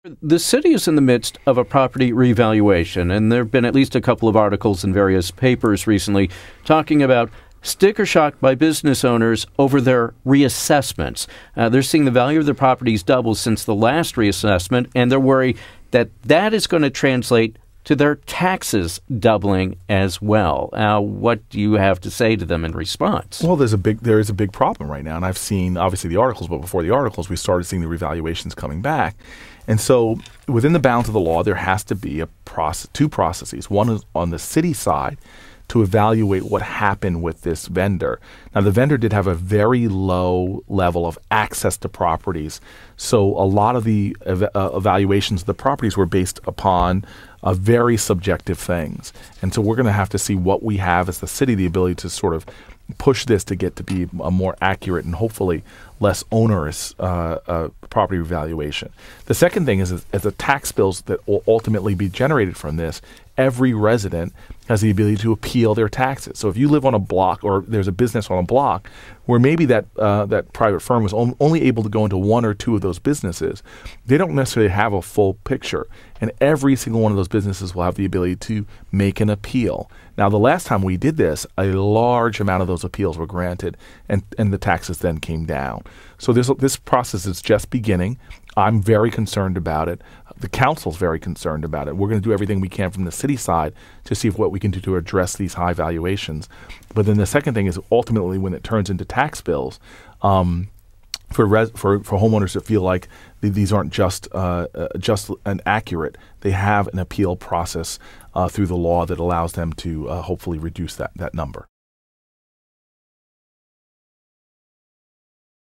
The city is in the midst of a property revaluation, and there have been at least a couple of articles in various papers recently talking about sticker shock by business owners over their reassessments. They're seeing the value of their properties double since the last reassessment, and they're worried that that is going to translate to their taxes doubling as well. What do you have to say to them in response? Well, there is a big problem right now, and I've seen obviously the articles, but before the articles, we started seeing the revaluations coming back. And so within the bounds of the law, there has to be two processes. One is on the city side to evaluate what happened with this vendor. Now, the vendor did have a very low level of access to properties, so a lot of the evaluations of the properties were based upon very subjective things. And so we're going to have to see what we have as the city, the ability to sort of push this to get to be a more accurate and hopefully less onerous property revaluation. The second thing is the tax bills that will ultimately be generated from this, every resident has the ability to appeal their taxes. So if you live on a block or there's a business on a block where maybe that private firm was only able to go into one or two of those businesses, they don't necessarily have a full picture. And every single one of those businesses will have the ability to make an appeal. Now, the last time we did this, a large amount of those appeals were granted, and the taxes then came down. So this process is just beginning. I'm very concerned about it. The council's very concerned about it. We're going to do everything we can from the city side to see what we can do to address these high valuations. But then the second thing is ultimately when it turns into tax bills, for homeowners that feel like these aren't just and accurate, they have an appeal process through the law that allows them to hopefully reduce that number.